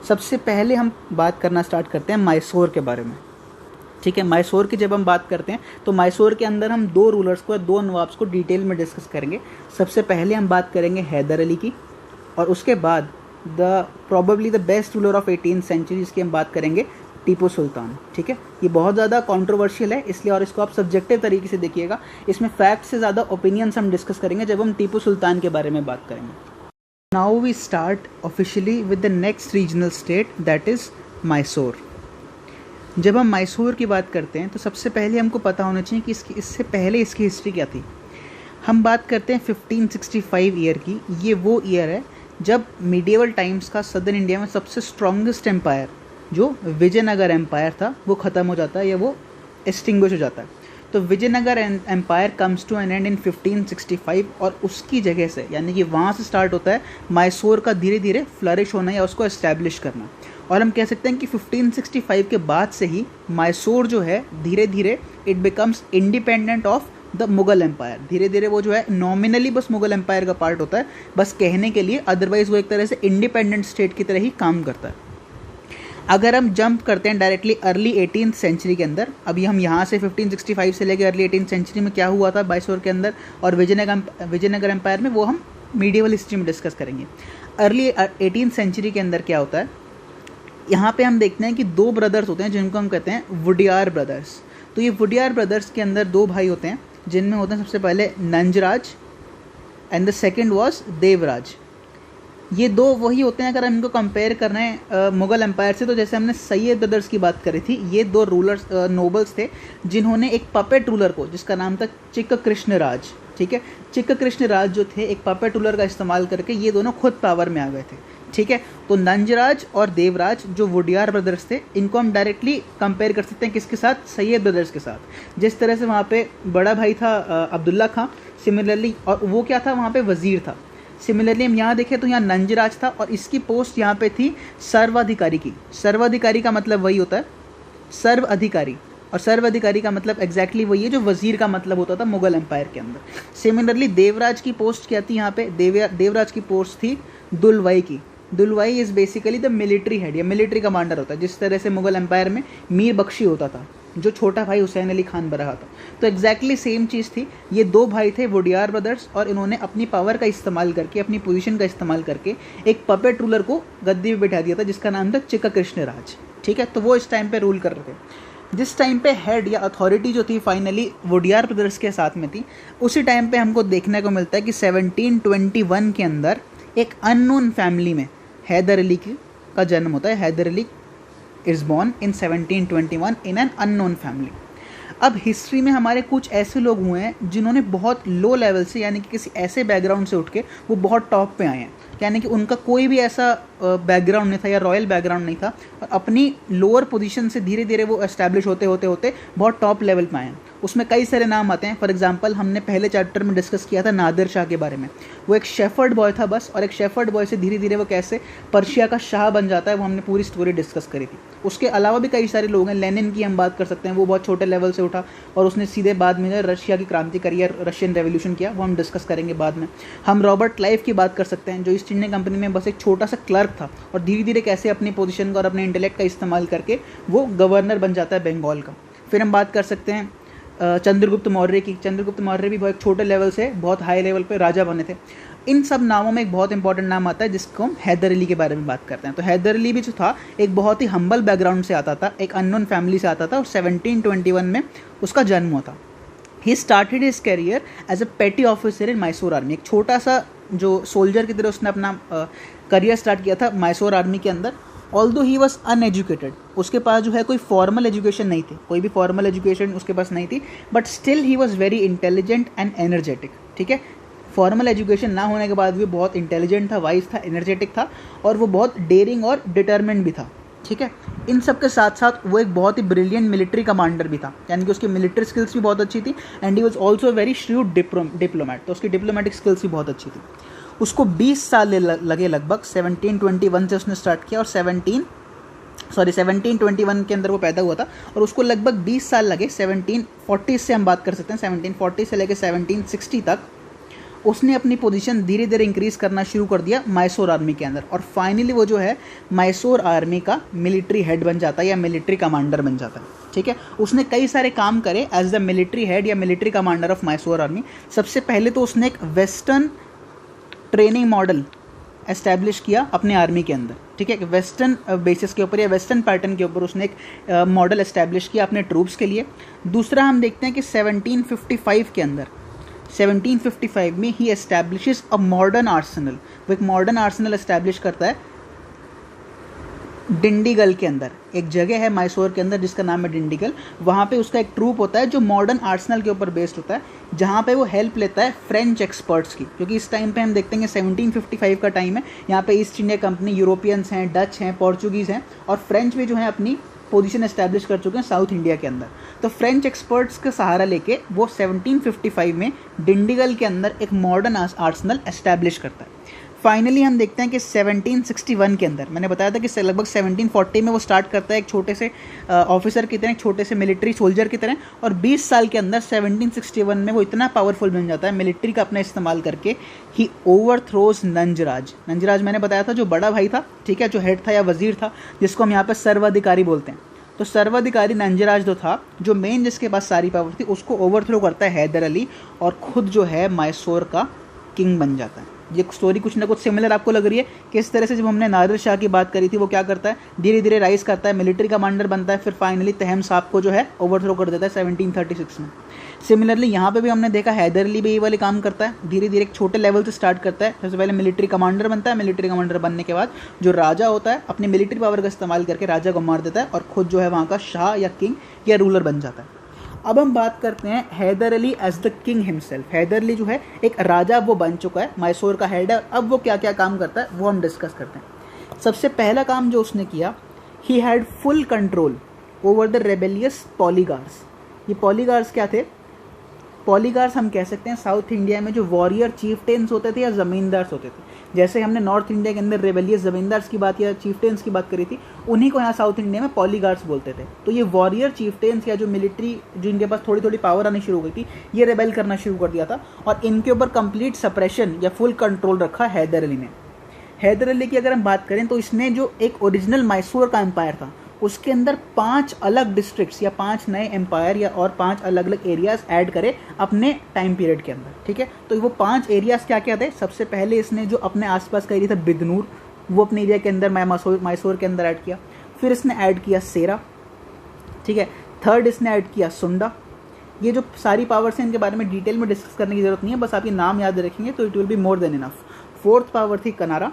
S1: सबसे पहले हम बात करना स्टार्ट करते हैं मैसूर के बारे में। ठीक है, मैसूर की जब हम बात करते हैं तो मैसूर के अंदर हम 2 रूलर्स को, 2 नवाब्स को डिटेल में डिस्कस करेंगे। सबसे पहले हम बात करेंगे हैदर अली की और उसके बाद probably the best ruler of 18th century, इसकी हम बात करेंगे टीपू सुल्तान। ठीक है, ये बहुत ज़्यादा कंट्रोवर्शियल है इसलिए, और इसको आप सब्जेक्टिव तरीके से देखिएगा, इसमें फैक्ट से ज़्यादा ओपिनियंस हम डिस्कस करेंगे जब हम टीपू सुल्तान के बारे में बात करेंगे। Now we start officially with the next regional state, that is Mysore. जब हम मैसूर की बात करते हैं तो सबसे पहले हमको पता होना चाहिए कि इससे पहले इसकी हिस्ट्री क्या थी। हम बात करते हैं 1565 ईयर की। ये वो ईयर है जब मीडिएवल टाइम्स का सदर्न इंडिया में सबसे स्ट्रॉन्गेस्ट एम्पायर, जो विजयनगर एम्पायर था, वो ख़त्म हो जाता है या वो एक्सटिंग्विश हो जाता है। तो Vijayanagar empire comes to an end in 1565 और उसकी जगह से, यानी कि वहाँ से स्टार्ट होता है मैसूर का धीरे धीरे फ्लरिश होना या उसको एस्टैब्लिश करना। और हम कह सकते हैं कि 1565 के बाद से ही मैसूर जो है धीरे धीरे it becomes independent of the Mughal empire. धीरे धीरे वो जो है नॉमिनली बस मुगल एम्पायर का पार्ट होता है, बस कहने के लिए, अदरवाइज वो एक तरह से इंडिपेंडेंट स्टेट की तरह ही काम करता है। अगर हम जंप करते हैं डायरेक्टली अर्ली 18th सेंचुरी के अंदर, अभी हम यहाँ से 1565 से लेकर अर्ली 18th सेंचुरी में क्या हुआ था मैसूर के अंदर और विजयनगर एम्पायर में, वो हम मीडिएवल हिस्ट्री में डिस्कस करेंगे। अर्ली 18th सेंचुरी के अंदर क्या होता है, यहाँ पे हम देखते हैं कि 2 ब्रदर्स होते हैं जिनको हम कहते हैं वुडियार ब्रदर्स। तो ये वुडियार ब्रदर्स के अंदर 2 भाई होते हैं, जिनमें होते हैं सबसे पहले Nanjaraj and the second was Devaraj. ये दो वही होते हैं, अगर हम इनको कंपेयर कर रहे हैं मुग़ल एम्पायर से, तो जैसे हमने सैयद ब्रदर्स की बात करी थी, ये दो रूलर्स नोबल्स थे जिन्होंने एक पपेट रूलर को, जिसका नाम था चिक्क कृष्ण राज, ठीक है, चिक्क कृष्ण राज जो थे एक पपेट रूलर का इस्तेमाल करके ये दोनों खुद पावर में आ गए थे, ठीक है। तो नंजराज और देवराज जो वुडियार ब्रदर्स थे, इनको हम डायरेक्टली कंपेयर कर सकते हैं किसके साथ, सैयद ब्रदर्स के साथ। जिस तरह से वहाँ पे बड़ा भाई था अब्दुल्ला खां, सिमिलरली, और वो क्या था, वहाँ पे वज़ीर था। सिमिलरली हम यहाँ देखें तो यहाँ नंजराज था और इसकी पोस्ट यहाँ पे थी सर्वाधिकारी की। सर्वाधिकारी का मतलब वही होता है सर्व अधिकारी, और सर्व अधिकारी का मतलब एग्जैक्टली वही है जो वज़ीर का मतलब होता था मुग़ल एम्पायर के अंदर। सिमिलरली देवराज की पोस्ट क्या थी, यहाँ पे देवराज की पोस्ट थी दुलवाई की। Dalwai is basically the military head या मिलिट्री कमांडर होता है, जिस तरह से मुग़ल एम्पायर में मीर बख्शी होता था जो छोटा भाई हुसैन अली खान बरहा था। तो एग्जैक्टली सेम चीज़ थी। ये दो भाई थे वुडियार ब्रदर्स, और इन्होंने अपनी पावर का इस्तेमाल करके, अपनी पोजीशन का इस्तेमाल करके एक पपेट रूलर को गद्दी पे बिठा दिया था जिसका नाम था चिक्क कृष्ण राज, ठीक है। तो वो इस टाइम पे रूल कर रहे थे। जिस टाइम पे हेड या अथॉरिटी जो थी फाइनली वुडियार ब्रदर्स के साथ में थी, उसी टाइम पे हमको देखने को मिलता है कि 1721 के अंदर एक अननोन फैमिली में हैदर अली का जन्म होता है। Hyder Ali is born in 1721 in an unknown family। अब हिस्ट्री में हमारे कुछ ऐसे लोग हुए हैं जिन्होंने बहुत लो लेवल से, यानी कि किसी ऐसे बैकग्राउंड से उठ के वो बहुत टॉप पे आए हैं, यानी कि उनका कोई भी ऐसा बैकग्राउंड नहीं था या रॉयल बैकग्राउंड नहीं था, और अपनी लोअर पोजीशन से धीरे धीरे वो एस्टैब्लिश होते होते होते बहुत टॉप लेवल पे आए हैं। उसमें कई सारे नाम आते हैं। फॉर एग्जांपल हमने पहले चैप्टर में डिस्कस किया था नादिर शाह के बारे में। वो एक शेफर्ड बॉय था बस, और एक शेफर्ड बॉय से धीरे धीरे वो कैसे पर्शिया का शाह बन जाता है, वो हमने पूरी स्टोरी डिस्कस करी थी। उसके अलावा भी कई सारे लोग हैं। लेनिन की हम बात कर सकते हैं, वो बहुत छोटे लेवल से उठा और उसने सीधे बाद में रशिया की क्रांति करी, रशियन रेवोल्यूशन किया, वो हम डिस्कस करेंगे बाद में। हम रॉबर्ट क्लाइव की बात कर सकते हैं जो ईस्ट इंडिया कंपनी में बस एक छोटा सा क्लर्क था, और धीरे धीरे कैसे अपनी पोजीशन का और अपने इंटेलेक्ट का इस्तेमाल करके वो गवर्नर बन जाता है बंगाल का। फिर हम बात कर सकते हैं चंद्रगुप्त मौर्य की। चंद्रगुप्त मौर्य भी बहुत छोटे लेवल से बहुत हाई लेवल पे राजा बने थे। इन सब नामों में एक बहुत इंपॉर्टेंट नाम आता है जिसको हम हैदर अली के बारे में बात करते हैं। तो हैदर अली भी जो था एक बहुत ही हम्बल बैकग्राउंड से आता था, एक अननोन फैमिली से आता था, और 1721 में उसका जन्म हुआ था। He started his career as a petty officer in Mysore army. एक छोटा सा जो सोल्जर की तरह उसने अपना करियर स्टार्ट किया था मैसूर आर्मी के अंदर। ऑल्दो ही वॉज अनएजुकेटेड, उसके पास जो है कोई फॉर्मल एजुकेशन नहीं थी, कोई भी फॉर्मल एजुकेशन उसके पास नहीं थी, but still he was very intelligent and energetic, ठीक है। फॉर्मल एजुकेशन ना होने के बाद भी बहुत इंटेलिजेंट था, वाइज था, एनर्जेटिक था, और वो बहुत डेयरिंग और डिटर्मिनेंट भी था, ठीक है। इन सब के साथ साथ वो एक बहुत ही ब्रिलियंट मिलिट्री कमांडर भी था, यानी कि उसकी मिलिट्री स्किल्स भी बहुत अच्छी थी, and he was also very shrewd diplomat, तो उसकी डिप्लोमेटिक स्किल्स भी बहुत अच्छी थी। उसको 20 साल लगे लगभग। 1721 से उसने स्टार्ट किया और 1721 के अंदर वो पैदा हुआ था, और उसको लगभग 20 साल लगे। 1740 से हम बात कर सकते हैं, 1740 से लेकर 1760 तक उसने अपनी पोजीशन धीरे धीरे इंक्रीज़ करना शुरू कर दिया मैसूर आर्मी के अंदर, और फाइनली वो जो है मैसूर आर्मी का मिलिट्री हेड बन जाता है या मिलिट्री कमांडर बन जाता है, ठीक है। उसने कई सारे काम करे एज द मिलिट्री हेड या military commander of Mysore army. सबसे पहले तो उसने एक वेस्टर्न ट्रेनिंग मॉडल एस्टैब्लिश किया अपने आर्मी के अंदर, ठीक है। वेस्टर्न बेसिस के ऊपर या वेस्टर्न पैटर्न के ऊपर उसने एक मॉडल एस्टैब्लिश किया अपने ट्रूप्स के लिए। दूसरा हम देखते हैं कि 1755 के अंदर, 1755 में ही एस्टैब्लिशेस अ मॉडर्न आर्सेनल। वो एक मॉडर्न आर्सेनल एस्टैब्लिश करता है डिंडीगल के अंदर। एक जगह है मैसूर के अंदर जिसका नाम है डिंडीगल। वहाँ पे उसका एक ट्रूप होता है जो मॉडर्न आर्सेनल के ऊपर बेस्ड होता है, जहाँ पे वो हेल्प लेता है फ्रेंच एक्सपर्ट्स की, क्योंकि इस टाइम पे हम देखते हैं 1755 का टाइम है। यहाँ पे ईस्ट इंडिया कंपनी, यूरोपियंस हैं, डच हैं, पोर्चुगीज़ हैं, और फ्रेंच भी जो है अपनी पोजीशन एस्टैब्लिश कर चुके हैं साउथ इंडिया के अंदर। तो फ्रेंच एक्सपर्ट्स का सहारा लेके वो 1755 में डिंडीगल के अंदर एक मॉडर्न आर्सेनल एस्टैब्लिश करता है। फाइनली हम देखते हैं कि 1761 के अंदर, मैंने बताया था कि लगभग 1740 में वो स्टार्ट करता है एक छोटे से ऑफिसर की तरह, एक छोटे से मिलिट्री सोल्जर की तरह, और 20 साल के अंदर 1761 में वो इतना पावरफुल बन जाता है मिलिट्री का अपना इस्तेमाल करके। ही ओवरथ्रोज नंजराज। नंजराज मैंने बताया था जो बड़ा भाई था, ठीक है, जो हेड था या वजीर था, जिसको हम यहाँ पर सर्वाधिकारी बोलते हैं। तो सर्वाधिकारी नंजराज जो था, जो मेन जिसके पास सारी पावर थी, उसको ओवरथ्रो करता है हैदर अली, और खुद जो है मैसूर का किंग बन जाता है। ये स्टोरी कुछ ना कुछ सिमिलर आपको लग रही है। किस तरह से जब हमने नादिर शाह की बात करी थी, वो क्या करता है, धीरे धीरे राइज करता है, मिलिट्री कमांडर बनता है, फिर फाइनली तहम साहब को जो है ओवरथ्रो कर देता है 1736 में। सिमिलरली यहाँ पे भी हमने देखा हैदर अली भी ये वाले काम करता है, धीरे धीरे एक छोटे लेवल से स्टार्ट करता है। सबसे पहले मिलिट्री कमांडर बनता है, मिलिट्री कमांडर बनने के बाद जो राजा होता है अपनी मिलिट्री पावर का इस्तेमाल करके राजा को मार देता है और खुद जो है वहाँ का शाह या किंग या रूलर बन जाता है। अब हम बात करते हैं Hyder Ali as the king himself. Hyder Ali जो है एक राजा वो बन चुका है, मैसूर का हेड है। अब वो क्या क्या काम करता है वो हम डिस्कस करते हैं। सबसे पहला काम जो उसने किया, he had full control over the rebellious poligars. ये पॉलीगार्स क्या थे? पॉलीगार्स हम कह सकते हैं साउथ इंडिया में जो वॉरियर चीफटेन्स होते थे या ज़मींदार्स होते थे। जैसे हमने नॉर्थ इंडिया के अंदर रेबेलियस ज़मींदार्स की बात या चीफटेन्स की बात करी थी, उन्हीं को यहाँ साउथ इंडिया में पॉलीगार्स बोलते थे। तो ये वॉरियर चीफटेन्स या जो मिलिट्री जिनके पास थोड़ी थोड़ी पावर आनी शुरू हो गई थी, ये रेबेल करना शुरू कर दिया था और इनके ऊपर कंप्लीट सप्रेशन या फुल कंट्रोल रखा हैदर अली ने। हैदर अली की अगर हम बात करें तो इसने जो एक ओरिजिनल मैसूर का एम्पायर था उसके अंदर 5 अलग डिस्ट्रिक्ट्स या 5 नए एम्पायर या और 5 अलग अलग एरियाज ऐड करे अपने टाइम पीरियड के अंदर, ठीक है। तो वो 5 एरियाज क्या क्या थे? सबसे पहले इसने जो अपने आसपास का एरिया था बिदनूर, वो अपने एरिया के अंदर मैसूर के अंदर ऐड किया। फिर इसने ऐड किया सेरा, ठीक है। थर्ड इसने ऐड किया सुंडा। ये जो सारी पावर्स हैं इनके बारे में डिटेल में डिस्कस करने की जरूरत नहीं है, बस आप ये नाम याद रखेंगे तो it will be more than enough. Fourth power थी कनारा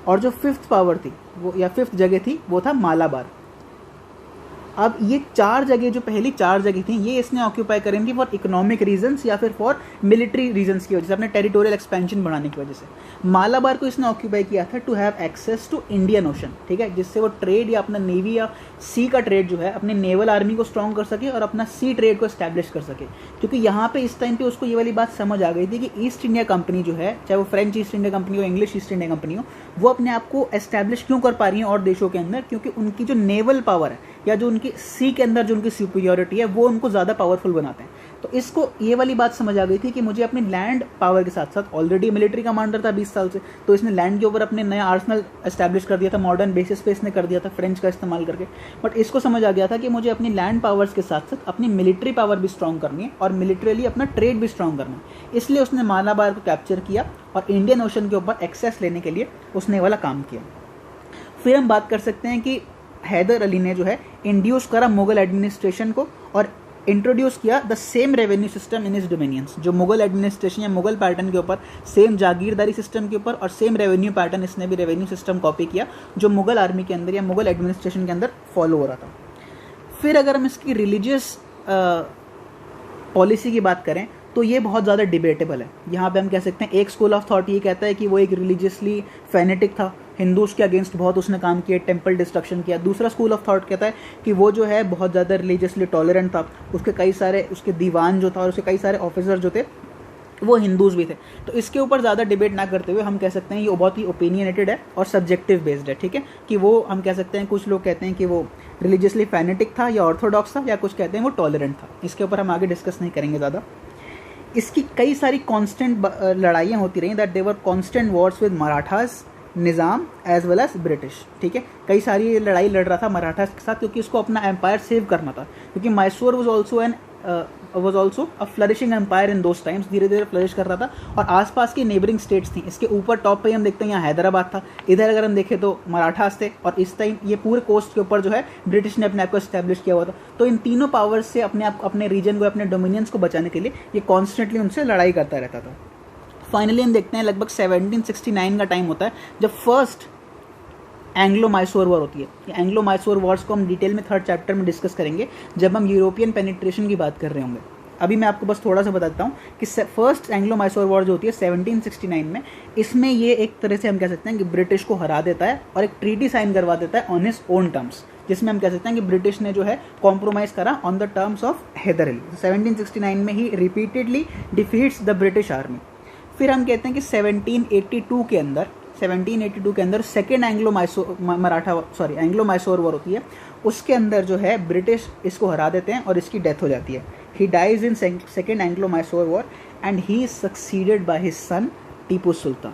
S1: और जो फिफ्थ पावर थी वो या फिफ्थ जगह थी वो था मालाबार। अब ये 4 जगह जो पहली 4 जगह थी ये इसने ऑक्यूपाई करी थी फॉर इकोनॉमिक रीजंस या फिर फॉर मिलिट्री रीजंस की वजह से, अपने टेरिटोरियल एक्सपेंशन बढ़ाने की वजह से। मालाबार को इसने ऑक्यूपाई किया था to have access to Indian ocean, ठीक है, जिससे वो ट्रेड या अपना नेवी या सी का ट्रेड जो है अपनी नेवल आर्मी को स्ट्रॉन्ग कर सके और अपना सी ट्रेड को एस्टैब्लिश कर सके। क्योंकि यहाँ पे इस टाइम पे उसको ये वाली बात समझ आ गई थी कि ईस्ट इंडिया कंपनी जो है, चाहे वो फ्रेंच ईस्ट इंडिया कंपनी हो, इंग्लिश ईस्ट इंडिया कंपनी हो, वो अपने आप को एस्टैब्लिश क्यों कर पा रही है और देशों के अंदर, क्योंकि उनकी जो नेवल पावर है या जो उनकी सी के अंदर जो उनकी सुपीरियरिटी है वो उनको ज़्यादा पावरफुल बनाते हैं। तो इसको ये वाली बात समझ आ गई थी कि मुझे अपनी लैंड पावर के साथ साथ, ऑलरेडी मिलिट्री कमांडर था 20 साल से, तो इसने लैंड के ऊपर अपने नया आर्सनल एस्टैब्लिश कर दिया था, मॉडर्न बेसिस पे इसने कर दिया था फ्रेंच का इस्तेमाल करके। बट इसको समझ आ गया था कि मुझे अपनी लैंड पावर्स के साथ साथ अपनी मिलिट्री पावर भी स्ट्रॉन्ग करनी है और मिलिट्रीली अपना ट्रेड भी स्ट्रॉन्ग करना है। इसलिए उसने मालाबार को कैप्चर किया और इंडियन ओशन के ऊपर एक्सेस लेने के लिए उसने वाला काम किया। फिर हम बात कर सकते हैं कि हैदर अली ने जो है इंड्यूस करा मुगल एडमिनिस्ट्रेशन को और इंट्रोड्यूस किया the same revenue system in his dominions. जो मुगल एडमिनिस्ट्रेशन या मुगल पैटर्न के ऊपर, सेम जागीरदारी सिस्टम के ऊपर और सेम रेवेन्यू पैटर्न, इसने भी रेवेन्यू सिस्टम कॉपी किया जो मुगल आर्मी के अंदर या मुगल एडमिनिस्ट्रेशन के अंदर फॉलो हो रहा था। फिर अगर हम इसकी रिलीजियस पॉलिसी की बात करें तो ये बहुत ज़्यादा डिबेटेबल है। यहाँ पे हम कह सकते हैं एक स्कूल ऑफ थॉट ये कहता है कि वो एक रिलीजियसली फैनेटिक था, हिंदूज के अगेंस्ट बहुत उसने काम किया, टेम्पल डिस्ट्रक्शन किया। दूसरा स्कूल ऑफ थॉट कहता है कि वो जो है बहुत ज़्यादा रिलीजियसली टॉलरेंट था, उसके कई सारे उसके दीवान जो था और उसके कई सारे ऑफिसर जो थे वो हिंदूज भी थे। तो इसके ऊपर ज़्यादा डिबेट ना करते हुए हम कह सकते हैं ये बहुत ही ओपिनियनेटेड है और सब्जेक्टिव बेस्ड है, ठीक है। कि वो हम कह सकते हैं, कुछ लोग कहते हैं कि वो रिलीजियसली फैनेटिक था या ऑर्थोडॉक्स था, या कुछ कहते हैं वो टॉलरेंट था। इसके ऊपर हम आगे डिस्कस नहीं करेंगे ज़्यादा। इसकी कई सारी कांस्टेंट लड़ाइयाँ होती रही, that their constant wars with Marathas, Nizam as well as British, ठीक है। कई सारी लड़ाई लड़ रहा था मराठास के साथ क्योंकि उसको अपना एम्पायर सेव करना था, क्योंकि Mysore was also a flourishing empire in those times, धीरे धीरे फ्लरिश कर रहा था और आसपास की नेबरिंग स्टेट्स थी। इसके ऊपर टॉप पे हम देखते हैं यहाँ हैदराबाद था, इधर अगर हम देखें तो मराठास थे और इस टाइम ये पूरे कोस्ट के ऊपर जो है ब्रिटिश ने अपने आप को एस्टैब्लिश किया हुआ था। तो इन तीनों पावर्स से अपने आप, अपने रीजन को, अपने डोमिनियंस को बचाने के लिए ये कॉन्स्टेंटली उनसे लड़ाई करता रहता था। फाइनली हम देखते हैं लगभग 1769 का टाइम होता है जब फर्स्ट एंग्लो मैसूर वॉर होती है। एंग्लो मैसूर वॉर्स को हम डिटेल में 3rd चैप्टर में डिस्कस करेंगे जब हम यूरोपियन पेनिट्रेशन की बात कर रहे होंगे। अभी मैं आपको बस थोड़ा सा बताता हूँ कि फर्स्ट एंग्लो मैसूर वॉर जो होती है 1769 में, इसमें ये एक तरह से हम कह सकते हैं कि ब्रिटिश को हरा देता है और एक ट्रीटी साइन करवा देता है ऑन हिज ओन टर्म्स, जिसमें हम कह सकते हैं कि ब्रिटिश ने जो है कॉम्प्रोमाइज़ करा on the terms of Hyder Ali. 1769 में he repeatedly defeats the British army. फिर हम कहते हैं कि 1782 के अंदर सेकेंड एंग्लो मैसूर वॉर होती है। उसके अंदर जो है ब्रिटिश इसको हरा देते हैं और इसकी डेथ हो जाती है। He dies in second Anglo Mysore war and he succeeded by his son Tipu Sultan,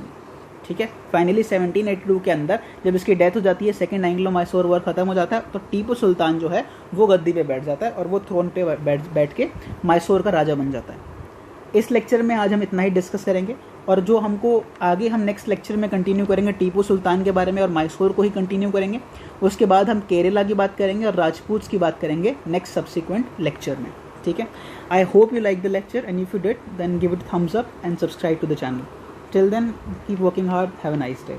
S1: ठीक है। फाइनली 1782 के अंदर जब इसकी डेथ हो जाती है, सेकेंड एंग्लो मैसूर वॉर खत्म हो जाता है, तो टीपू सुल्तान जो है वो गद्दी पे बैठ जाता है और वो थ्रोन पे बैठ के मैसूर का राजा बन जाता है। इस लेक्चर में आज हम इतना ही डिस्कस करेंगे, और जो हमको आगे हम नेक्स्ट लेक्चर में कंटिन्यू करेंगे टीपू सुल्तान के बारे में और मैसूर को ही कंटिन्यू करेंगे। उसके बाद हम केरला की बात करेंगे और राजपूत की बात करेंगे नेक्स्ट सब्सिक्वेंट लेक्चर में, ठीक है। I hope you like the lecture, and if you did then give it thumbs up and subscribe to the channel. Till then keep working hard, have a nice day.